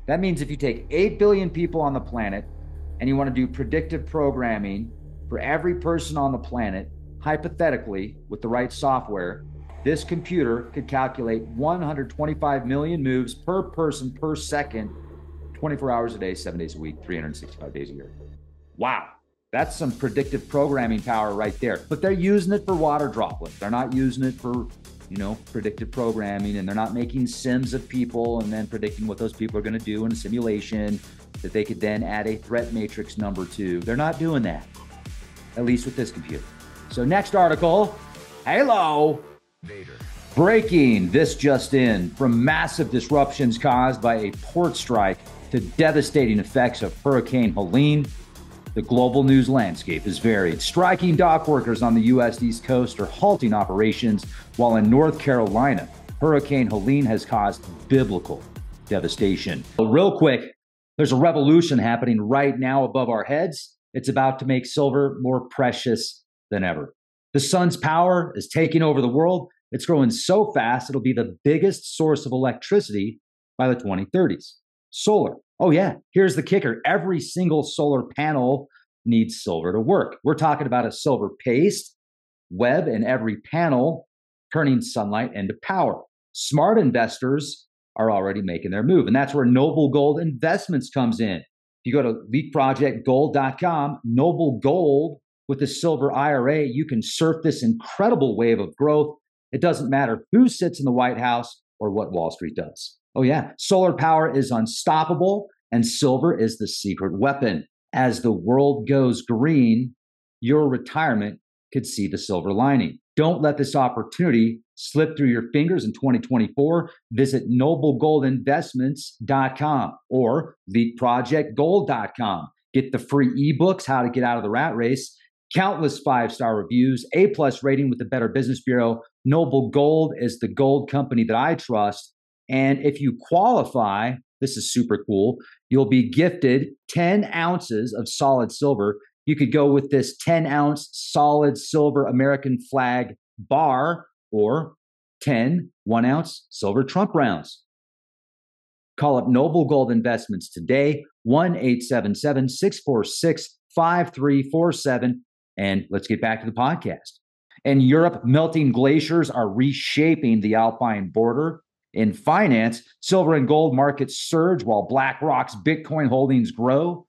That means if you take 8 billion people on the planet and you want to do predictive programming for every person on the planet, hypothetically, with the right software, this computer could calculate 125 million moves per person per second, 24 hours a day, 7 days a week, 365 days a year. Wow. That's some predictive programming power right there. But they're using it for water droplets. They're not using it for, predictive programming, and they're not making sims of people and then predicting what those people are going to do in a simulation that they could then add a threat matrix number to. They're not doing that, at least with this computer. So next article, Halo. Vader. Breaking, this just in, from massive disruptions caused by a port strike to devastating effects of Hurricane Helene, the global news landscape is varied. Striking dock workers on the U.S. East Coast are halting operations, while in North Carolina, Hurricane Helene has caused biblical devastation. Real quick, there's a revolution happening right now above our heads. It's about to make silver more precious than ever. The sun's power is taking over the world. It's growing so fast, it'll be the biggest source of electricity by the 2030s. Solar. Oh yeah, here's the kicker. Every single solar panel needs silver to work. We're talking about a silver paste web in every panel, turning sunlight into power. Smart investors are already making their move, and that's where Noble Gold Investments comes in. If you go to leapprojectgold.com, Noble Gold with the silver IRA, you can surf this incredible wave of growth. It doesn't matter who sits in the White House or what Wall Street does. Oh yeah, solar power is unstoppable, and silver is the secret weapon. As the world goes green, your retirement could see the silver lining. Don't let this opportunity slip through your fingers in 2024. Visit noblegoldinvestments.com or leapprojectgold.com. Get the free ebooks, How to Get Out of the Rat Race, countless 5-star reviews, A+ rating with the Better Business Bureau. Noble Gold is the gold company that I trust. And if you qualify, this is super cool, you'll be gifted 10 ounces of solid silver. You could go with this 10-ounce solid silver American flag bar or 10 1-ounce silver Trump rounds. Call up Noble Gold Investments today, 1-877-646-5347. And let's get back to the podcast. In Europe, melting glaciers are reshaping the Alpine border. In finance, silver and gold markets surge while BlackRock's Bitcoin holdings grow.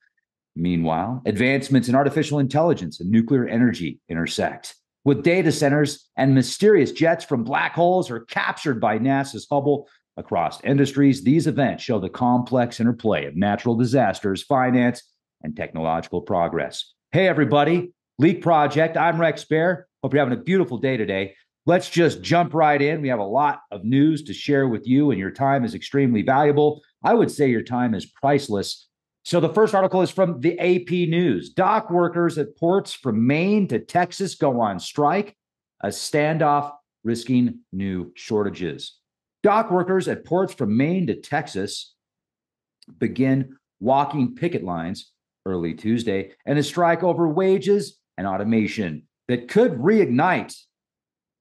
Meanwhile, advancements in artificial intelligence and nuclear energy intersect. With data centers and mysterious jets from black holes are captured by NASA's Hubble across industries, these events show the complex interplay of natural disasters, finance, and technological progress. Hey, everybody. Leak Project. I'm Rex Bear. Hope you're having a beautiful day today. Let's just jump right in. We have a lot of news to share with you, and your time is extremely valuable. I would say your time is priceless. So the first article is from the AP News. Dock workers at ports from Maine to Texas go on strike, a standoff risking new shortages. Dock workers at ports from Maine to Texas begin walking picket lines early Tuesday in a strike over wages and automation that could reignite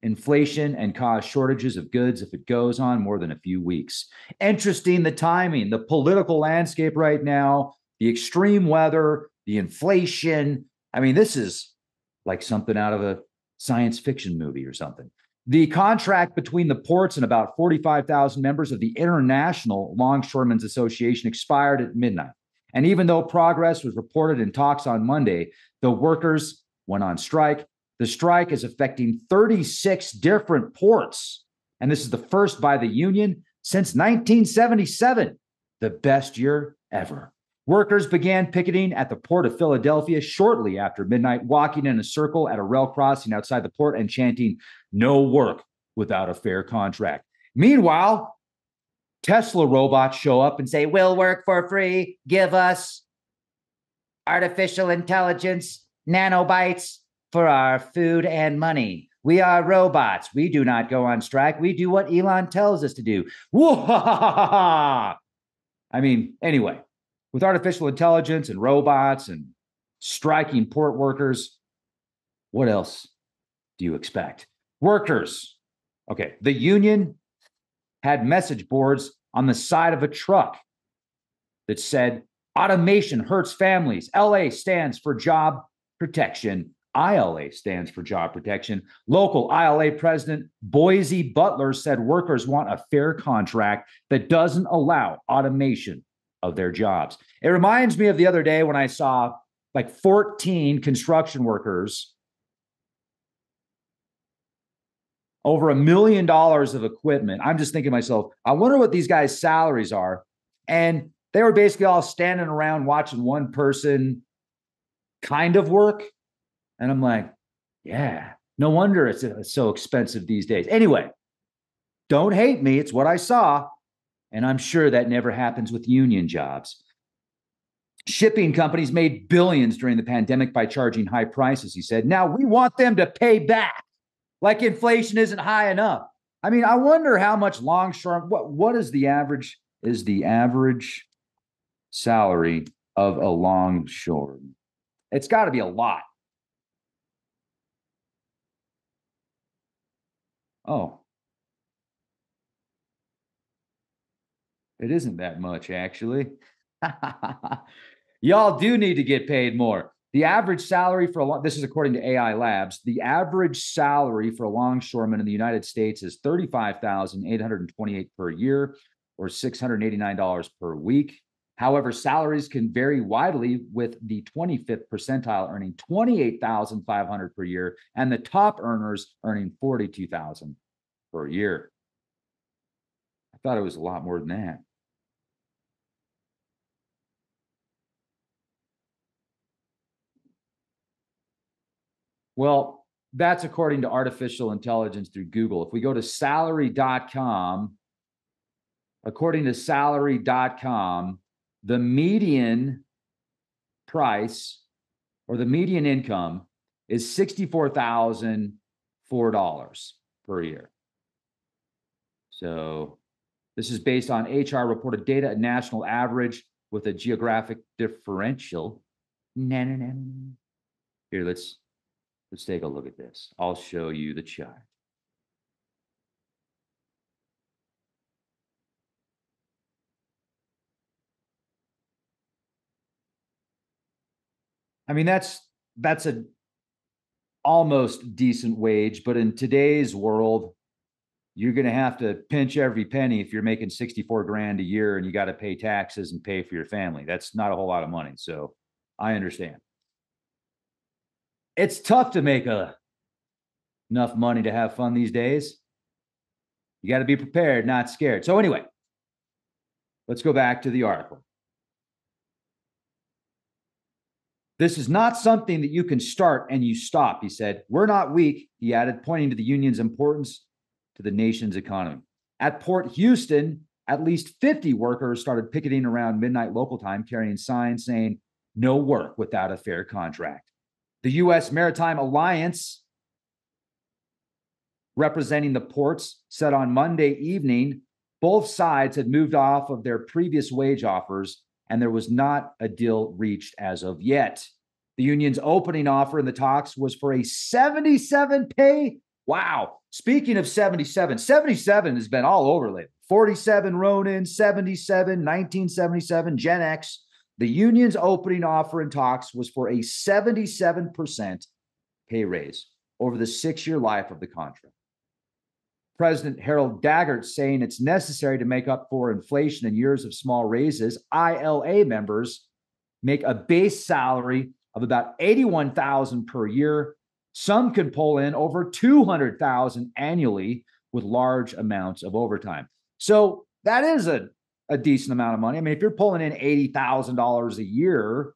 inflation and cause shortages of goods if it goes on more than a few weeks. Interesting, the timing, the political landscape right now, the extreme weather, the inflation. I mean, this is like something out of a science fiction movie or something. The contract between the ports and about 45,000 members of the International Longshoremen's Association expired at midnight. And even though progress was reported in talks on Monday, the workers went on strike. The strike is affecting 36 different ports. And this is the first by the union since 1977, the best year ever. Workers began picketing at the Port of Philadelphia shortly after midnight, walking in a circle at a rail crossing outside the port and chanting, "No work without a fair contract." Meanwhile, Tesla robots show up and say, "We'll work for free. Give us artificial intelligence, nanobytes, for our food and money. We are robots. We do not go on strike. We do what Elon tells us to do." Whoa! I mean, anyway, with artificial intelligence and robots and striking port workers, what else do you expect? Workers. Okay, the union had message boards on the side of a truck that said automation hurts families. LA stands for job protection. ILA stands for job protection. Local ILA president Boise Butler said workers want a fair contract that doesn't allow automation of their jobs. It reminds me of the other day when I saw like 14 construction workers, over $1 million of equipment. I'm just thinking to myself, I wonder what these guys' salaries are. And they were basically all standing around watching one person kind of work. And I'm like, yeah, no wonder it's so expensive these days. Anyway, don't hate me. It's what I saw. And I'm sure that never happens with union jobs. Shipping companies made billions during the pandemic by charging high prices, he said. Now we want them to pay back. Like inflation isn't high enough. I mean, I wonder how much longshore, what is the average salary of a longshore? It's got to be a lot. Oh, it isn't that much, actually. Y'all do need to get paid more. The average salary for this is according to AI Labs. The average salary for a longshoreman in the United States is $35,828 per year, or $689 per week. However, salaries can vary widely, with the 25th percentile earning $28,500 per year, and the top earners earning $42,000 per year. I thought it was a lot more than that. Well, that's according to artificial intelligence through Google. If we go to salary.com, according to salary.com, the median price or the median income is $64,004 per year. So this is based on HR reported data, a national average with a geographic differential. Here, let's take a look at this. I'll show you the chart. I mean, that's a almost decent wage, but in today's world, you're going to have to pinch every penny if you're making 64 grand a year and you got to pay taxes and pay for your family. That's not a whole lot of money. So I understand. It's tough to make enough money to have fun these days. You got to be prepared, not scared. So anyway, let's go back to the article. This is not something that you can start and you stop, he said. We're not weak, he added, pointing to the union's importance to the nation's economy. At Port Houston, at least 50 workers started picketing around midnight local time, carrying signs saying, "No work without a fair contract." The U.S. Maritime Alliance, representing the ports, said on Monday evening both sides had moved off of their previous wage offers, and there was not a deal reached as of yet. The union's opening offer in the talks was for a 77 pay. Wow. Speaking of 77, 77 has been all over lately. 47 Ronin, 77, 1977, Gen X. The union's opening offer in talks was for a 77% pay raise over the 6-year life of the contract. President Harold Daggert saying it's necessary to make up for inflation and years of small raises. ILA members make a base salary of about $81,000 per year. Some can pull in over $200,000 annually with large amounts of overtime. So that is a decent amount of money. I mean, if you're pulling in $80,000 a year,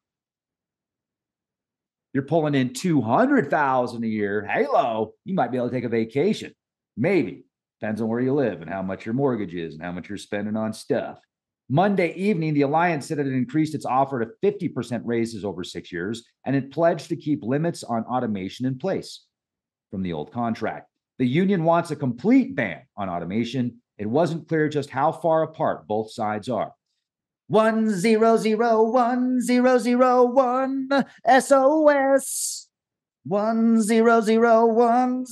you're pulling in $200,000 a year. Hello, you might be able to take a vacation. Maybe. Depends on where you live and how much your mortgage is and how much you're spending on stuff. Monday evening, the Alliance said it had increased its offer to 50% raises over 6 years, and it pledged to keep limits on automation in place from the old contract. The union wants a complete ban on automation. It wasn't clear just how far apart both sides are. 1001001 SOS 1001001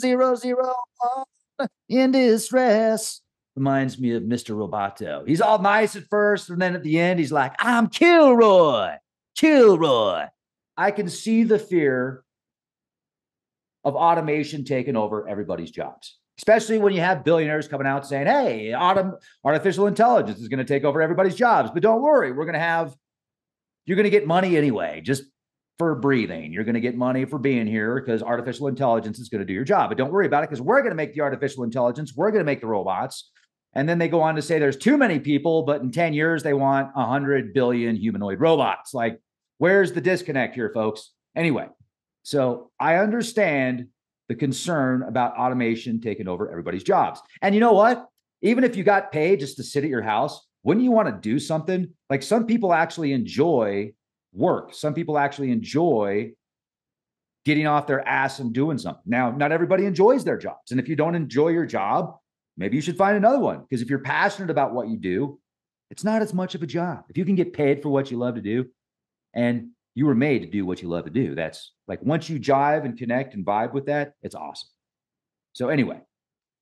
in distress. reminds me of Mr. Roboto. He's all nice at first, and then at the end, he's like, I'm Kilroy. Kilroy. I can see the fear of automation taking over everybody's jobs, especially when you have billionaires coming out saying, hey, artificial intelligence is going to take over everybody's jobs. But don't worry, you're going to get money anyway, just for breathing. You're going to get money for being here because artificial intelligence is going to do your job. But don't worry about it because we're going to make the artificial intelligence. We're going to make the robots. And then they go on to say there's too many people, but in 10 years, they want 100 billion humanoid robots. Like, where's the disconnect here, folks? Anyway, so I understand the concern about automation taking over everybody's jobs. And you know what? Even if you got paid just to sit at your house, wouldn't you want to do something? Like, some people actually enjoy work. Some people actually enjoy getting off their ass and doing something. Now, not everybody enjoys their jobs. And if you don't enjoy your job, maybe you should find another one. Because if you're passionate about what you do, it's not as much of a job. If you can get paid for what you love to do, and you were made to do what you love to do, that's like, once you jive and connect and vibe with that, it's awesome. So anyway,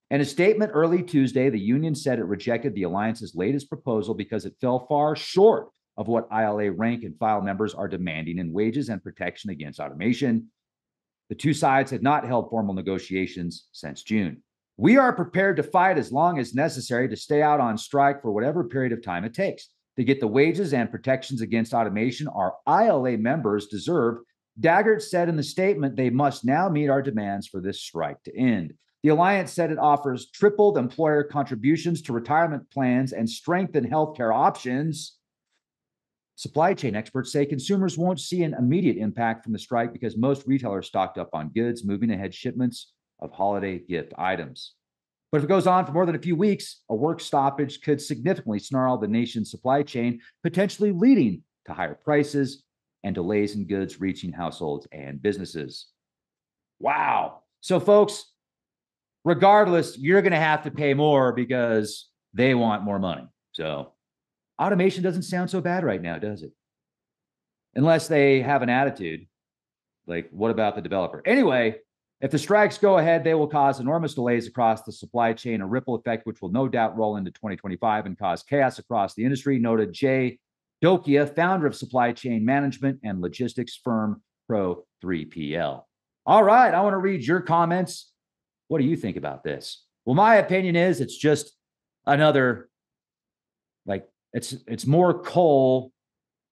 in a statement early Tuesday, the union said it rejected the alliance's latest proposal because it fell far short of what ILA rank and file members are demanding in wages and protection against automation. The two sides had not held formal negotiations since June. We are prepared to fight as long as necessary to stay out on strike for whatever period of time it takes to get the wages and protections against automation our ILA members deserve. Daggett said in the statement, they must now meet our demands for this strike to end. The alliance said it offers tripled employer contributions to retirement plans and strengthened healthcare options. Supply chain experts say consumers won't see an immediate impact from the strike because most retailers stocked up on goods, moving ahead shipments of holiday gift items. But if it goes on for more than a few weeks, a work stoppage could significantly snarl the nation's supply chain, potentially leading to higher prices and delays in goods reaching households and businesses. Wow. So, folks, regardless, you're going to have to pay more because they want more money. So automation doesn't sound so bad right now, does it? Unless they have an attitude. Like, what about the developer? Anyway, if the strikes go ahead, they will cause enormous delays across the supply chain, a ripple effect which will no doubt roll into 2025 and cause chaos across the industry, noted Jay Dokia, founder of supply chain management and logistics firm Pro 3PL. All right, I want to read your comments. What do you think about this? Well, my opinion is it's just another, like, it's more coal,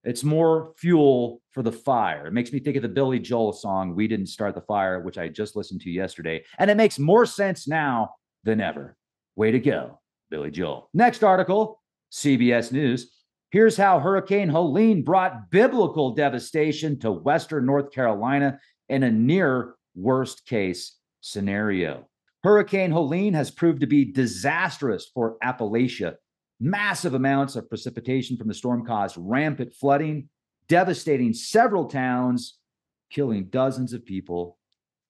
it's more fuel for the fire. It makes me think of the Billy Joel song, We Didn't Start the Fire, which I just listened to yesterday. And it makes more sense now than ever. Way to go, Billy Joel. Next article, CBS News. Here's how Hurricane Helene brought biblical devastation to Western North Carolina in a near worst case scenario. Hurricane Helene has proved to be disastrous for Appalachia. Massive amounts of precipitation from the storm caused rampant flooding, devastating several towns, killing dozens of people.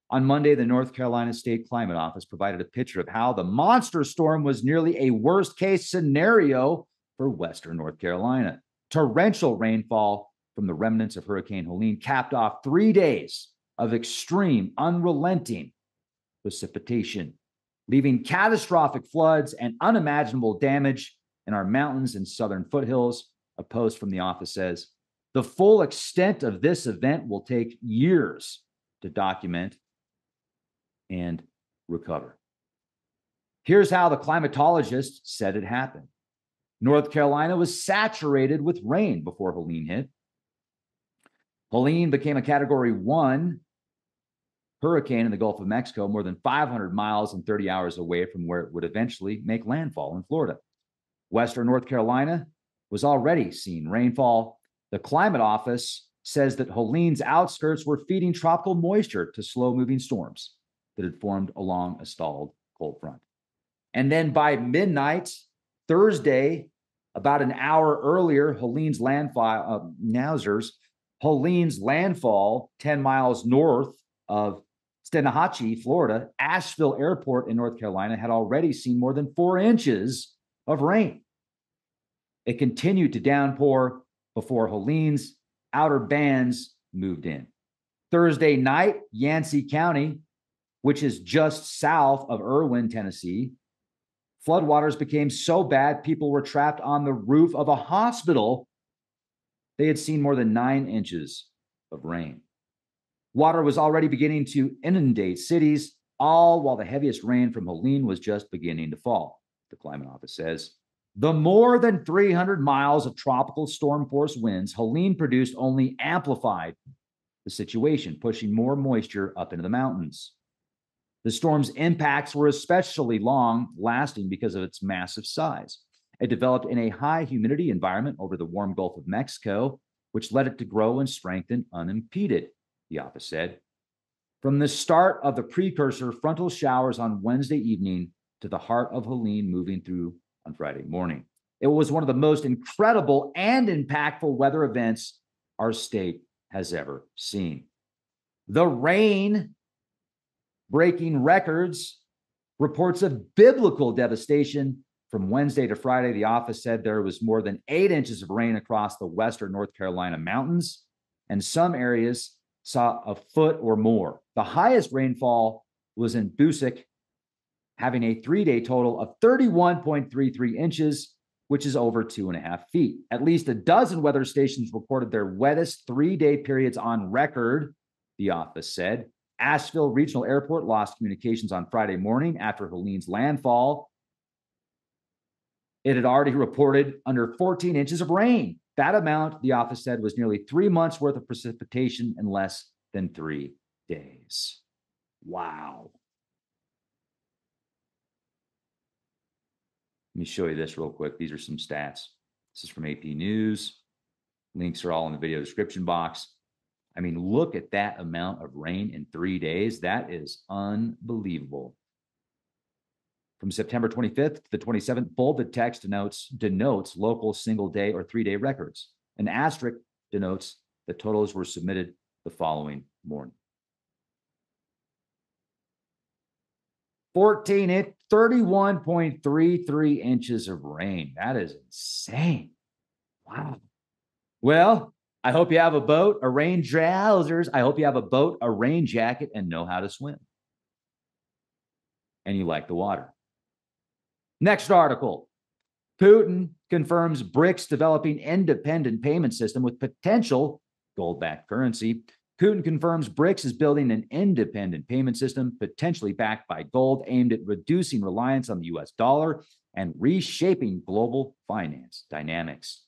On Monday, the North Carolina State Climate Office provided a picture of how the monster storm was nearly a worst-case scenario for Western North Carolina. Torrential rainfall from the remnants of Hurricane Helene capped off 3 days of extreme, unrelenting precipitation, leaving catastrophic floods and unimaginable damage in our mountains and southern foothills. A post from the office says, the full extent of this event will take years to document and recover. Here's how the climatologist said it happened. North Carolina was saturated with rain before Helene hit. Helene became a Category 1 hurricane in the Gulf of Mexico, more than 500 miles and 30 hours away from where it would eventually make landfall in Florida. Western North Carolina was already seeing rainfall. The Climate Office says that Helene's outskirts were feeding tropical moisture to slow-moving storms that had formed along a stalled cold front. And then by midnight, Thursday, about an hour earlier, Helene's landfall, Helene's landfall 10 miles north of Steinhatchee, Florida, Asheville Airport in North Carolina had already seen more than 4 inches of rain. It continued to downpour before Helene's outer bands moved in. Thursday night, Yancey County, which is just south of Irwin, Tennessee, Floodwaters became so bad, people were trapped on the roof of a hospital. They had seen more than 9 inches of rain. Water was already beginning to inundate cities, all while the heaviest rain from Helene was just beginning to fall, the climate office says. The more than 300 miles of tropical storm force winds Helene produced only amplified the situation, pushing more moisture up into the mountains. The storm's impacts were especially long lasting because of its massive size. It developed in a high humidity environment over the warm Gulf of Mexico, which led it to grow and strengthen unimpeded, the office said. From the start of the precursor frontal showers on Wednesday evening to the heart of Helene moving through on Friday morning. It was one of the most incredible and impactful weather events our state has ever seen. The rain breaking records, reports of biblical devastation from Wednesday to Friday. The office said there was more than 8 inches of rain across the western North Carolina mountains, and some areas saw a foot or more. The highest rainfall was in Busick, having a 3-day total of 31.33 inches, which is over 2.5 feet. At least a dozen weather stations reported their wettest 3-day periods on record, the office said. Asheville Regional Airport lost communications on Friday morning after Helene's landfall. It had already reported under 14 inches of rain. That amount, the office said, was nearly 3 months worth of precipitation in less than 3 days. Wow. Let me show you this real quick. These are some stats. This is from AP News. Links are all in the video description box. I mean, look at that amount of rain in 3 days. That is unbelievable. From September 25th to the 27th, bolded text denotes local single-day or 3-day records. An asterisk denotes the totals were submitted the following morning. 31.33 inches of rain. That is insane. Wow. Well, I hope you have a boat, a rain trousers. I hope you have a boat, a rain jacket, and know how to swim. And you like the water. Next article. Putin confirms BRICS developing independent payment system with potential gold-backed currency. Putin confirms BRICS is building an independent payment system, potentially backed by gold, aimed at reducing reliance on the US dollar and reshaping global finance dynamics.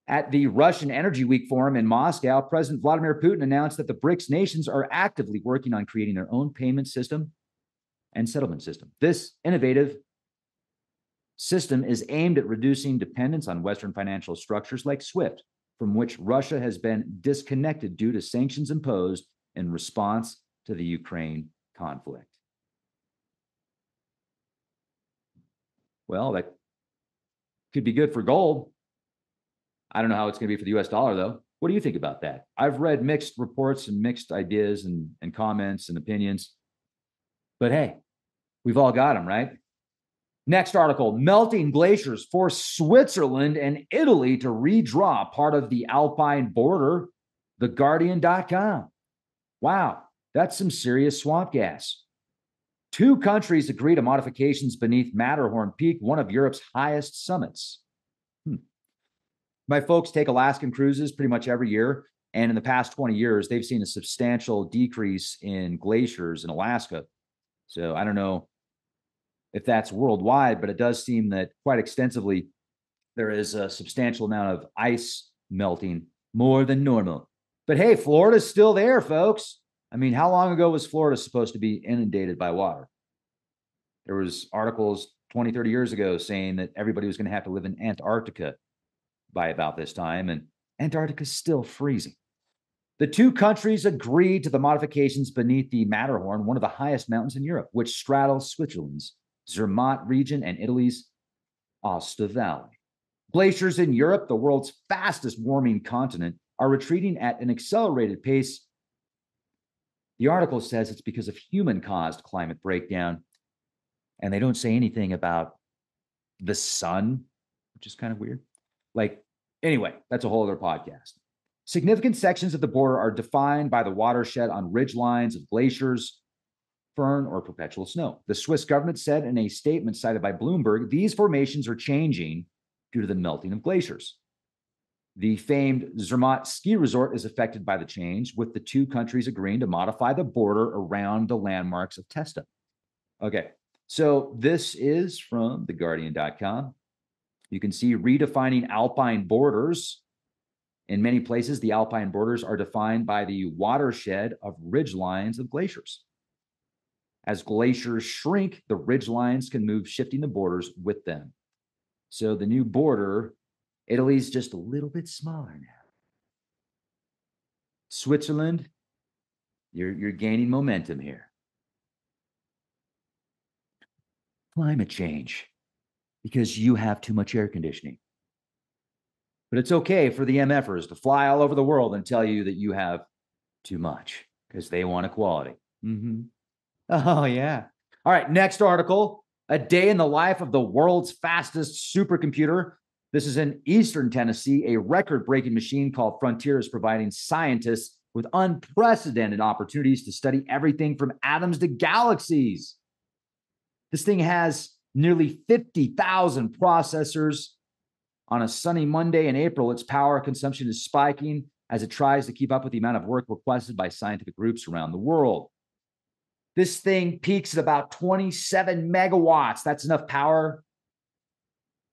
At the Russian Energy Week Forum in Moscow, President Vladimir Putin announced that the BRICS nations are actively working on creating their own payment system and settlement system. This innovative system is aimed at reducing dependence on Western financial structures like SWIFT, from which Russia has been disconnected due to sanctions imposed in response to the Ukraine conflict. Well, that could be good for gold. I don't know how it's going to be for the US dollar, though. What do you think about that? I've read mixed reports and mixed ideas and comments and opinions. But hey, we've all got them, right? Next article, melting glaciers force Switzerland and Italy to redraw part of the Alpine border, theguardian.com. Wow, that's some serious swamp gas. 2 countries agree to modifications beneath Matterhorn Peak, one of Europe's highest summits. My folks take Alaskan cruises pretty much every year, and in the past 20 years, they've seen a substantial decrease in glaciers in Alaska. So I don't know if that's worldwide, but it does seem that quite extensively there is a substantial amount of ice melting, more than normal. But hey, Florida's still there, folks. I mean, how long ago was Florida supposed to be inundated by water? There was articles 20, 30 years ago saying that everybody was going to have to live in Antarctica by about this time, and Antarctica's still freezing. The 2 countries agreed to the modifications beneath the Matterhorn, one of the highest mountains in Europe, which straddles Switzerland's Zermatt region and Italy's Aosta Valley. Glaciers in Europe, the world's fastest warming continent, are retreating at an accelerated pace. The article says it's because of human-caused climate breakdown, and they don't say anything about the sun, which is kind of weird. Anyway, that's a whole other podcast. Significant sections of the border are defined by the watershed on ridge lines of glaciers. firn, or perpetual snow. The Swiss government said in a statement cited by Bloomberg, these formations are changing due to the melting of glaciers. The famed Zermatt ski resort is affected by the change, with the two countries agreeing to modify the border around the landmarks of Testa. Okay, so this is from theguardian.com. You can see redefining Alpine borders. In many places, the Alpine borders are defined by the watershed of ridgelines of glaciers. As glaciers shrink, the ridgelines can move, shifting the borders with them. So the new border, Italy's just a little bit smaller now. Switzerland, you're gaining momentum here. Climate change, because you have too much air conditioning. But it's okay for the MFers to fly all over the world and tell you that you have too much because they want equality. Oh, yeah. All right, next article. A day in the life of the world's fastest supercomputer. This is in Eastern Tennessee. A record-breaking machine called Frontier is providing scientists with unprecedented opportunities to study everything from atoms to galaxies. This thing has nearly 50,000 processors. On a sunny Monday in April, its power consumption is spiking as it tries to keep up with the amount of work requested by scientific groups around the world. This thing peaks at about 27 megawatts. That's enough power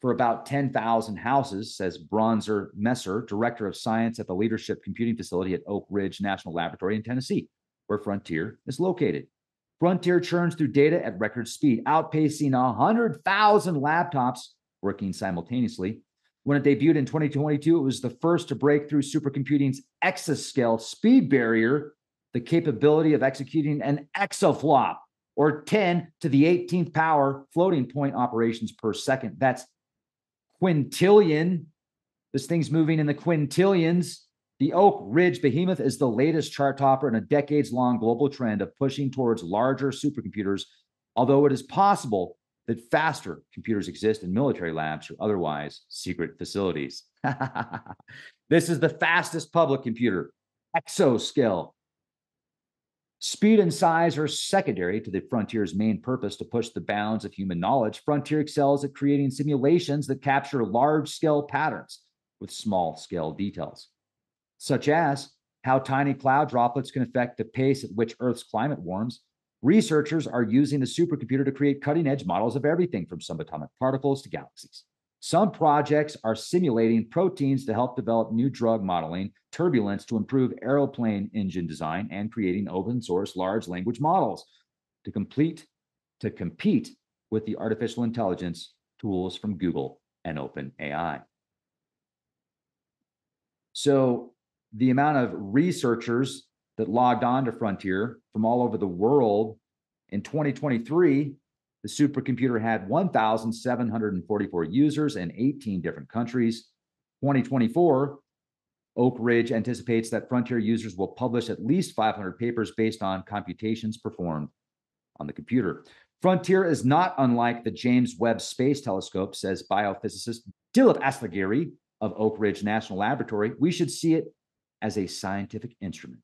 for about 10,000 houses, says Bronzer Messer, director of science at the Leadership Computing Facility at Oak Ridge National Laboratory in Tennessee, where Frontier is located. Frontier churns through data at record speed, outpacing 100,000 laptops working simultaneously. When it debuted in 2022, it was the first to break through supercomputing's exascale speed barrier, the capability of executing an exaflop, or 10 to the 18th power floating point operations per second. That's quintillion. This thing's moving in the quintillions. The Oak Ridge behemoth is the latest chart topper in a decades-long global trend of pushing towards larger supercomputers, although it is possible that faster computers exist in military labs or otherwise secret facilities. This is the fastest public computer, exascale. Speed and size are secondary to the Frontier's main purpose to push the bounds of human knowledge. Frontier excels at creating simulations that capture large-scale patterns with small-scale details, such as how tiny cloud droplets can affect the pace at which Earth's climate warms. Researchers are using the supercomputer to create cutting-edge models of everything from subatomic particles to galaxies. Some projects are simulating proteins to help develop new drug modeling, turbulence to improve aeroplane engine design, and creating open-source large language models to compete with the artificial intelligence tools from Google and OpenAI. So the amount of researchers that logged on to Frontier from all over the world in 2023, the supercomputer had 1,744 users in 18 different countries. 2024, Oak Ridge anticipates that Frontier users will publish at least 500 papers based on computations performed on the computer. Frontier is not unlike the James Webb Space Telescope, says biophysicist Dilip Asthagiri of Oak Ridge National Laboratory. We should see it as a scientific instrument.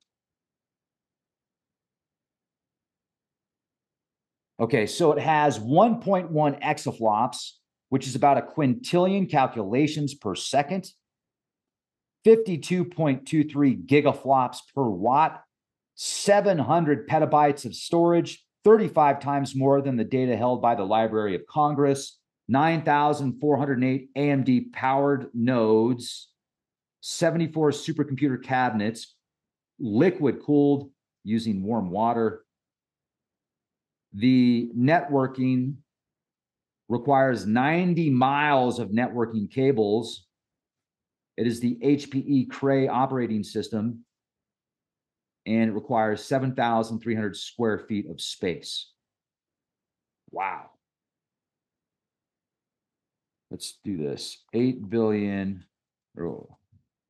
Okay, so it has 1.1 exaflops, which is about a quintillion calculations per second, 52.23 gigaflops per watt, 700 petabytes of storage, 35 times more than the data held by the Library of Congress, 9,408 AMD powered nodes, 74 supercomputer cabinets, liquid cooled using warm water. The networking requires 90 miles of networking cables. It is the HPE Cray operating system, and it requires 7,300 square feet of space. Wow. Let's do this. 8 billion, or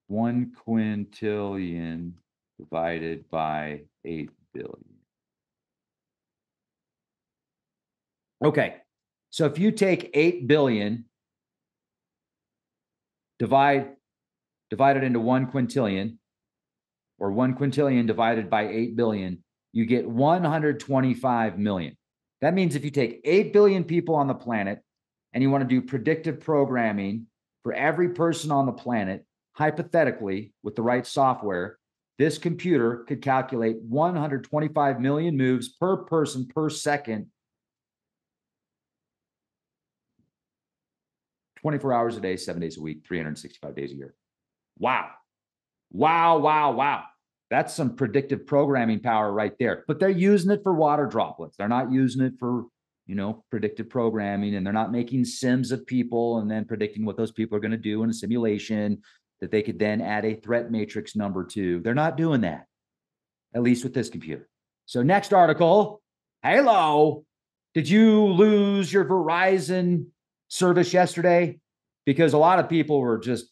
1 quintillion divided by 8 billion. Okay, so if you take 8 billion, divide it into 1 quintillion, or 1 quintillion divided by 8 billion, you get 125 million. That means if you take 8 billion people on the planet and you want to do predictive programming for every person on the planet, hypothetically, with the right software, this computer could calculate 125 million moves per person per second, 24 hours a day, 7 days a week, 365 days a year. Wow. Wow, wow, wow. That's some predictive programming power right there. But they're using it for water droplets. They're not using it for, predictive programming, and they're not making sims of people and then predicting what those people are going to do in a simulation that they could then add a threat matrix number to. They're not doing that, at least with this computer. So next article, hello, did you lose your Verizon service yesterday? Because a lot of people were just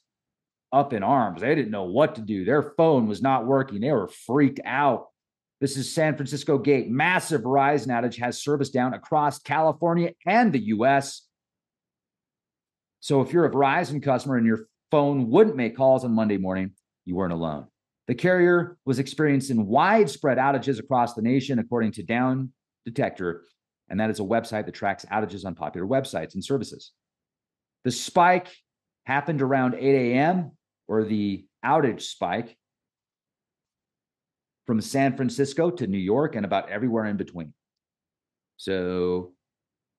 up in arms. They didn't know what to do. Their phone was not working. They were freaked out. This is San Francisco Gate. Massive Verizon outage has service down across California and the US. So if you're a Verizon customer and your phone wouldn't make calls on Monday morning, you weren't alone. The carrier was experiencing widespread outages across the nation, according to Down Detector, and that is a website that tracks outages on popular websites and services. The spike happened around 8 a.m., or the outage spike, from San Francisco to New York and about everywhere in between. So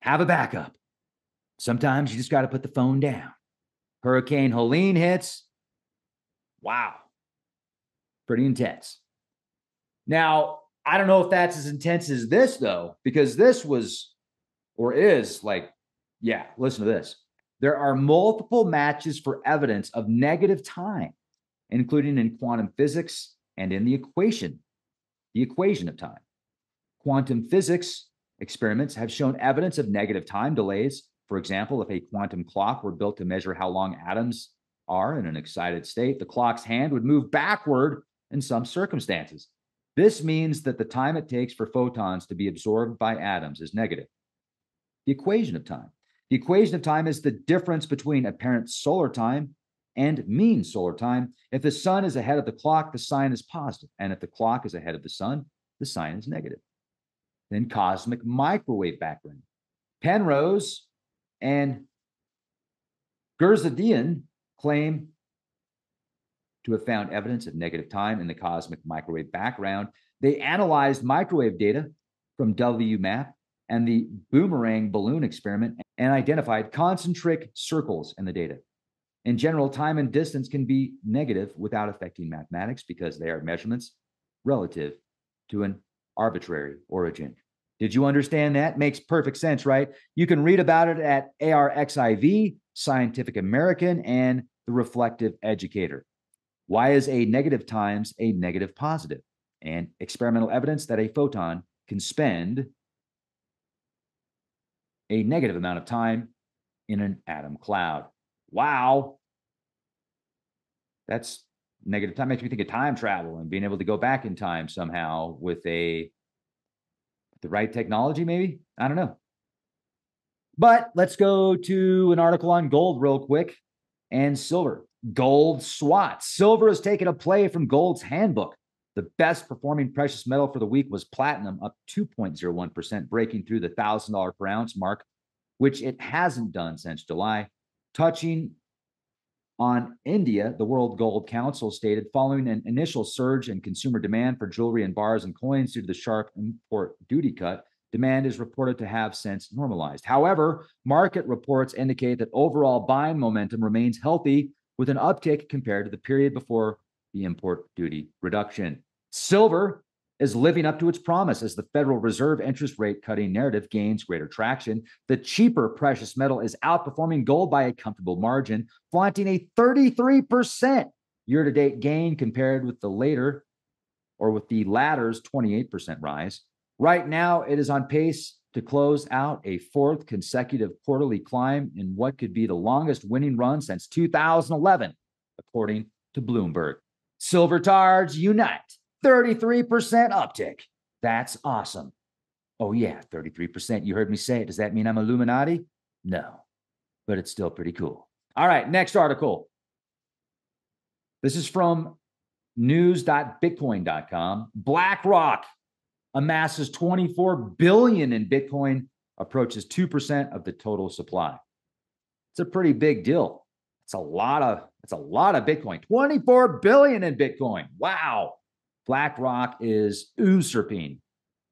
have a backup. Sometimes you just got to put the phone down. Hurricane Helene hits. Wow. Pretty intense. Now, I don't know if that's as intense as this, though, because this was, or is like, listen to this. There are multiple matches for evidence of negative time, including in quantum physics and in the equation of time. Quantum physics experiments have shown evidence of negative time delays. For example, if a quantum clock were built to measure how long atoms are in an excited state, the clock's hand would move backward in some circumstances. This means that the time it takes for photons to be absorbed by atoms is negative. The equation of time. The equation of time is the difference between apparent solar time and mean solar time. If the sun is ahead of the clock, the sign is positive. And if the clock is ahead of the sun, the sign is negative. Then cosmic microwave background. Penrose and Gurzadian claim to have found evidence of negative time in the cosmic microwave background. They analyzed microwave data from WMAP and the boomerang balloon experiment and identified concentric circles in the data. In general, time and distance can be negative without affecting mathematics because they are measurements relative to an arbitrary origin. Did you understand that? Makes perfect sense, right? You can read about it at ARXIV, Scientific American, and The Reflective Educator. Why is a negative times a negative positive? And experimental evidence that a photon can spend a negative amount of time in an atom cloud. Wow. That's negative time. Makes me think of time travel and being able to go back in time somehow with the right technology, maybe? I don't know. But let's go to an article on gold real quick and silver. Gold SWAT. Silver has taken a play from gold's handbook. The best performing precious metal for the week was platinum, up 2.01%, breaking through the $1,000 per ounce mark, which it hasn't done since July. Touching on India, the World Gold Council stated, following an initial surge in consumer demand for jewelry and bars and coins due to the sharp import duty cut, demand is reported to have since normalized. However, market reports indicate that overall buying momentum remains healthy, with an uptick compared to the period before the import duty reduction. Silver is living up to its promise as the Federal Reserve interest rate cutting narrative gains greater traction. The cheaper precious metal is outperforming gold by a comfortable margin, flaunting a 33% year-to-date gain compared with the latter's 28% rise. Right now, it is on pace to close out a fourth consecutive quarterly climb in what could be the longest winning run since 2011, according to Bloomberg. Silver tards unite. 33% uptick. That's awesome. Oh yeah, 33%. You heard me say it. Does that mean I'm Illuminati? No, but it's still pretty cool. All right, next article. This is from news.bitcoin.com. BlackRock amasses 24 billion in Bitcoin, approaches 2% of the total supply. It's a pretty big deal. It's a lot of Bitcoin. 24 billion in Bitcoin. Wow. BlackRock is usurping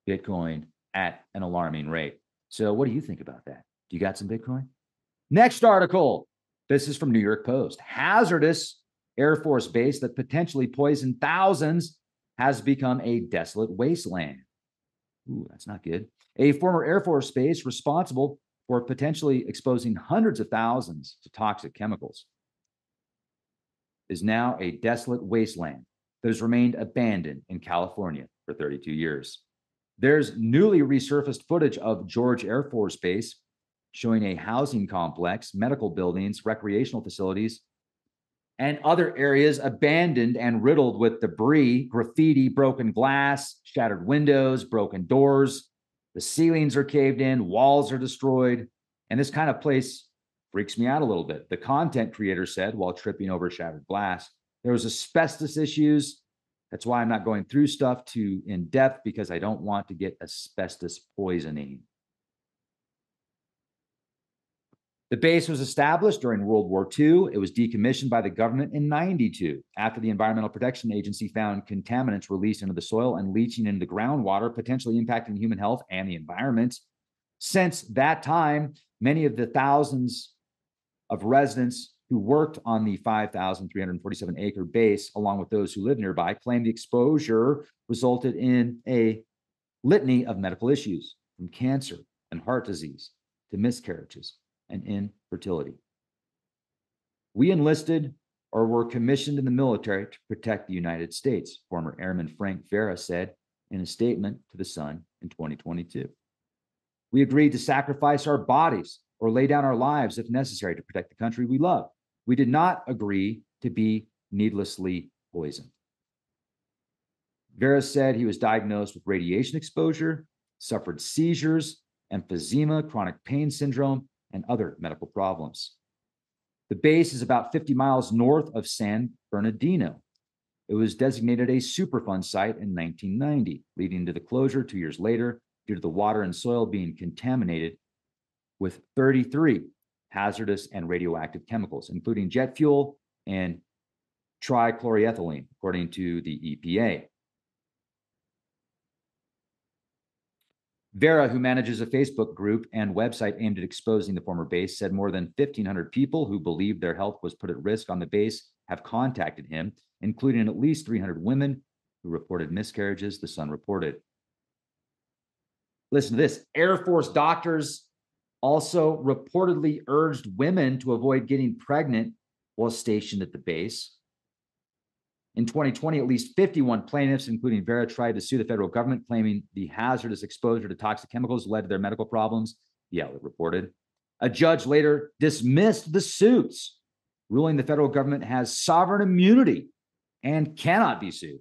Bitcoin at an alarming rate. So what do you think about that? Do you got some Bitcoin? Next article. This is from New York Post. Hazardous Air Force base that potentially poisoned thousands has become a desolate wasteland. Ooh, that's not good. A former Air Force base responsible for potentially exposing hundreds of thousands to toxic chemicals is now a desolate wasteland that has remained abandoned in California for 32 years. There's newly resurfaced footage of George Air Force Base showing a housing complex, medical buildings, recreational facilities, and other areas abandoned and riddled with debris, graffiti, broken glass, shattered windows, broken doors. The ceilings are caved in, walls are destroyed, and this kind of place freaks me out a little bit. The content creator said while tripping over shattered glass, there was asbestos issues. That's why I'm not going through stuff too in depth, because I don't want to get asbestos poisoning. The base was established during World War II. It was decommissioned by the government in 92 after the Environmental Protection Agency found contaminants released into the soil and leaching into the groundwater, potentially impacting human health and the environment. Since that time, many of the thousands of residents who worked on the 5,347-acre base, along with those who live nearby, claim the exposure resulted in a litany of medical issues, from cancer and heart disease to miscarriages and infertility. We enlisted or were commissioned in the military to protect the United States, former Airman Frank Vera said in a statement to The Sun in 2022. We agreed to sacrifice our bodies or lay down our lives if necessary to protect the country we love. We did not agree to be needlessly poisoned. Vera said he was diagnosed with radiation exposure, suffered seizures, emphysema, chronic pain syndrome, and other medical problems. The base is about 50 miles north of San Bernardino. It was designated a Superfund site in 1990, leading to the closure 2 years later due to the water and soil being contaminated with 33 hazardous and radioactive chemicals, including jet fuel and trichloroethylene, according to the EPA. Vera, who manages a Facebook group and website aimed at exposing the former base, said more than 1,500 people who believed their health was put at risk on the base have contacted him, including at least 300 women who reported miscarriages, The Sun reported. Listen to this. Air Force doctors also reportedly urged women to avoid getting pregnant while stationed at the base. In 2020, at least 51 plaintiffs, including Vera, tried to sue the federal government, claiming the hazardous exposure to toxic chemicals led to their medical problems, the outlet reported. A judge later dismissed the suits, ruling the federal government has sovereign immunity and cannot be sued.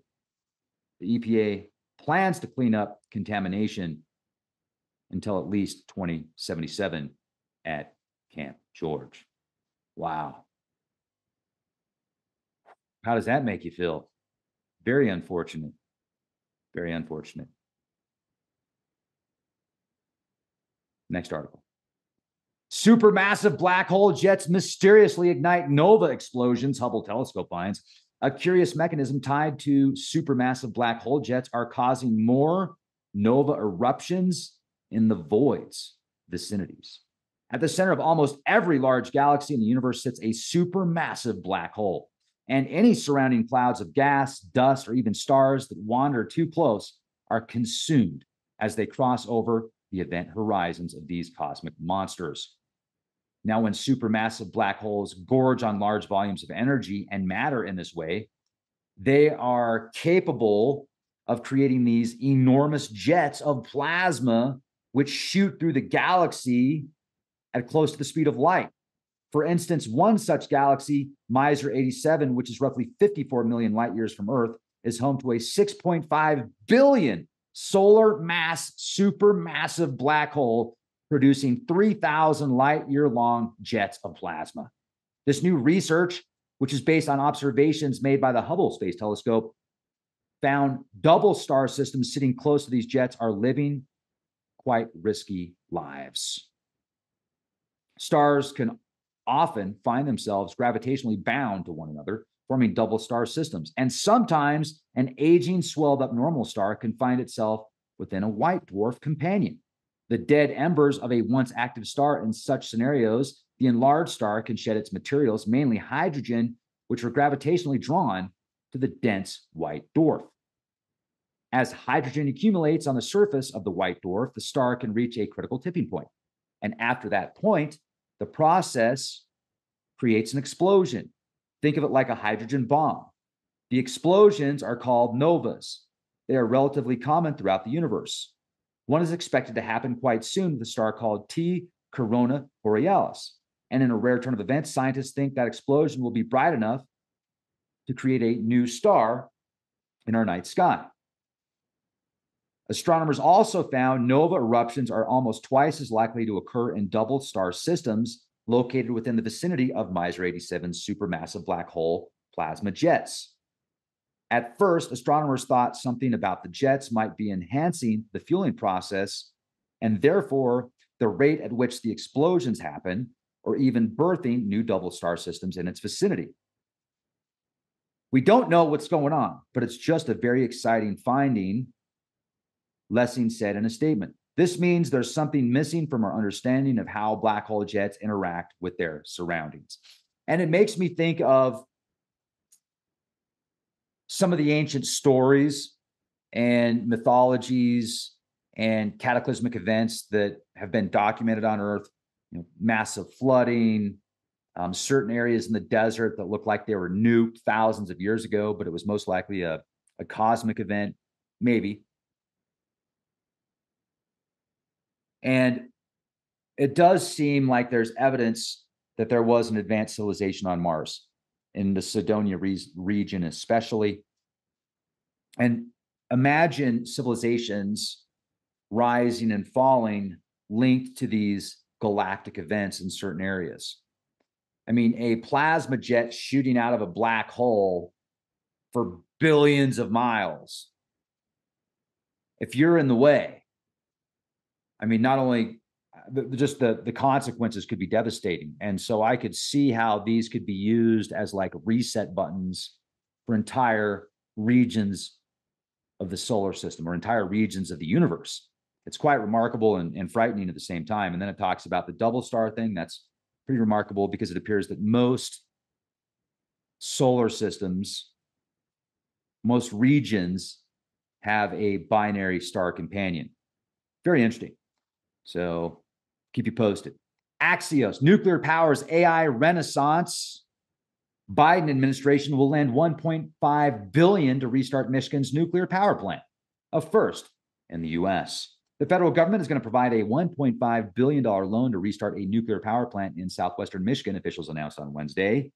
The EPA plans to clean up contamination until at least 2077 at Camp George. Wow. How does that make you feel? Very unfortunate. Very unfortunate. Next article. Supermassive black hole jets mysteriously ignite nova explosions, Hubble telescope finds. A curious mechanism tied to supermassive black hole jets are causing more nova eruptions in the void's vicinities. At the center of almost every large galaxy in the universe sits a supermassive black hole. And any surrounding clouds of gas, dust, or even stars that wander too close are consumed as they cross over the event horizons of these cosmic monsters. Now, when supermassive black holes gorge on large volumes of energy and matter in this way, they are capable of creating these enormous jets of plasma which shoot through the galaxy at close to the speed of light. For instance, one such galaxy, Miser 87, which is roughly 54 million light years from Earth, is home to a 6.5 billion solar mass supermassive black hole producing 3,000 light year long jets of plasma. This new research, which is based on observations made by the Hubble Space Telescope, found double star systems sitting close to these jets are living quite risky lives. Stars can often find themselves gravitationally bound to one another, forming double star systems. And sometimes an aging, swelled up normal star can find itself within a white dwarf companion. The dead embers of a once active star. In such scenarios, the enlarged star can shed its materials, mainly hydrogen, which are gravitationally drawn to the dense white dwarf. As hydrogen accumulates on the surface of the white dwarf, the star can reach a critical tipping point. And after that point, the process creates an explosion. Think of it like a hydrogen bomb. The explosions are called novas. They are relatively common throughout the universe. One is expected to happen quite soon with a star called T Corona Borealis. And in a rare turn of events, scientists think that explosion will be bright enough to create a new star in our night sky. Astronomers also found nova eruptions are almost twice as likely to occur in double star systems located within the vicinity of Miser 87's supermassive black hole plasma jets. At first, astronomers thought something about the jets might be enhancing the fueling process and therefore the rate at which the explosions happen, or even birthing new double star systems in its vicinity. We don't know what's going on, but it's just a very exciting finding, Lessing said in a statement. This means there's something missing from our understanding of how black hole jets interact with their surroundings. And it makes me think of some of the ancient stories and mythologies and cataclysmic events that have been documented on Earth, massive flooding, certain areas in the desert that look like they were nuked thousands of years ago, but it was most likely a cosmic event, maybe. And it does seem like there's evidence that there was an advanced civilization on Mars, in the Cydonia region especially. And imagine civilizations rising and falling linked to these galactic events in certain areas. I mean, a plasma jet shooting out of a black hole for billions of miles. If you're in the way, I mean, not only just the consequences could be devastating. And so I could see how these could be used as like reset buttons for entire regions of the solar system or entire regions of the universe. It's quite remarkable and frightening at the same time. And then it talks about the double star thing. That's pretty remarkable because it appears that most solar systems, most regions have a binary star companion. Very interesting. So keep you posted. Axios, nuclear power's AI renaissance. Biden administration will lend $1.5 billion to restart Michigan's nuclear power plant, a first in the U.S. The federal government is going to provide a $1.5 billion loan to restart a nuclear power plant in southwestern Michigan, officials announced on Wednesday.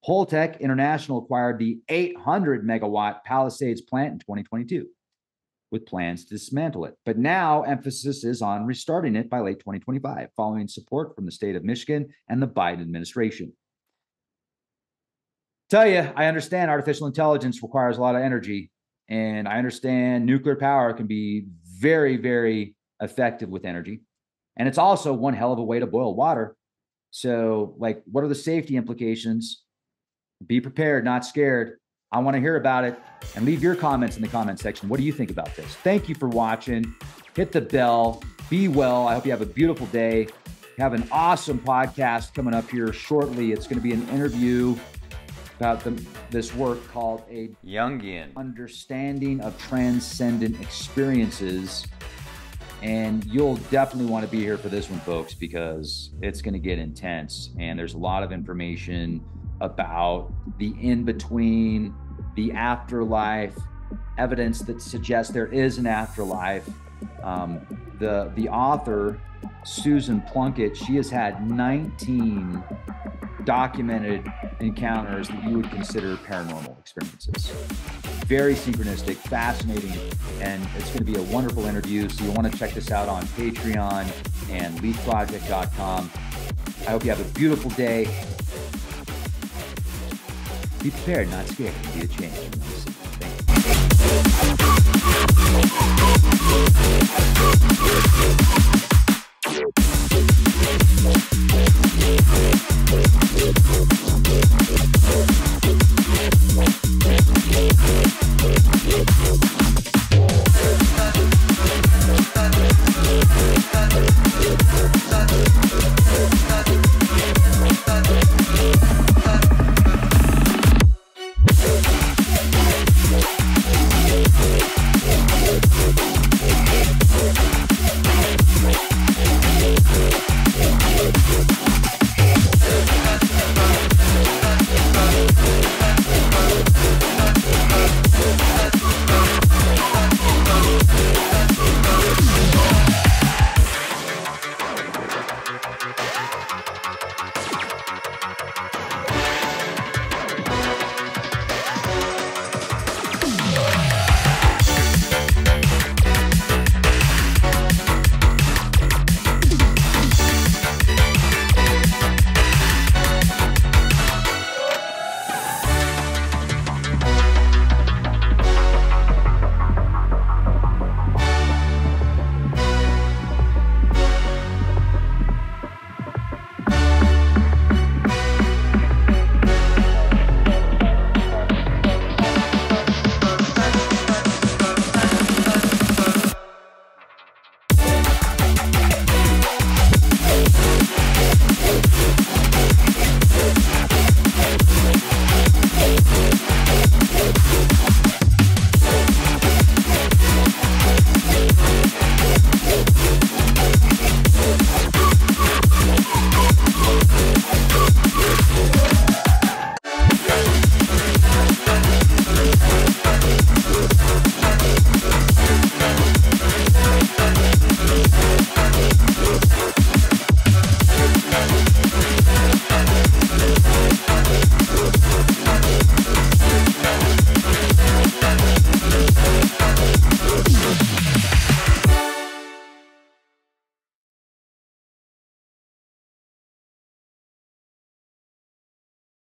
Holtec International acquired the 800-megawatt Palisades plant in 2022. With plans to dismantle it. But now emphasis is on restarting it by late 2025, following support from the state of Michigan and the Biden administration. Tell you, I understand artificial intelligence requires a lot of energy, and I understand nuclear power can be very, very effective with energy. And it's also one hell of a way to boil water. So, like, what are the safety implications? Be prepared, not scared. I want to hear about it, and leave your comments in the comment section. What do you think about this? Thank you for watching. Hit the bell. Be well. I hope you have a beautiful day. Have an awesome podcast coming up here shortly. It's going to be an interview about this work called A Jungian Understanding of Transcendent Experiences. And you'll definitely want to be here for this one, folks, because it's going to get intense. And there's a lot of information about the in-between, the afterlife, evidence that suggests there is an afterlife. The author, Susan Plunkett, she has had 19 documented encounters that you would consider paranormal experiences. Very synchronistic, fascinating, and it's going to be a wonderful interview. So you'll want to check this out on Patreon and leafproject.com. I hope you have a beautiful day. Be prepared, not scared. Be a change. Thank you.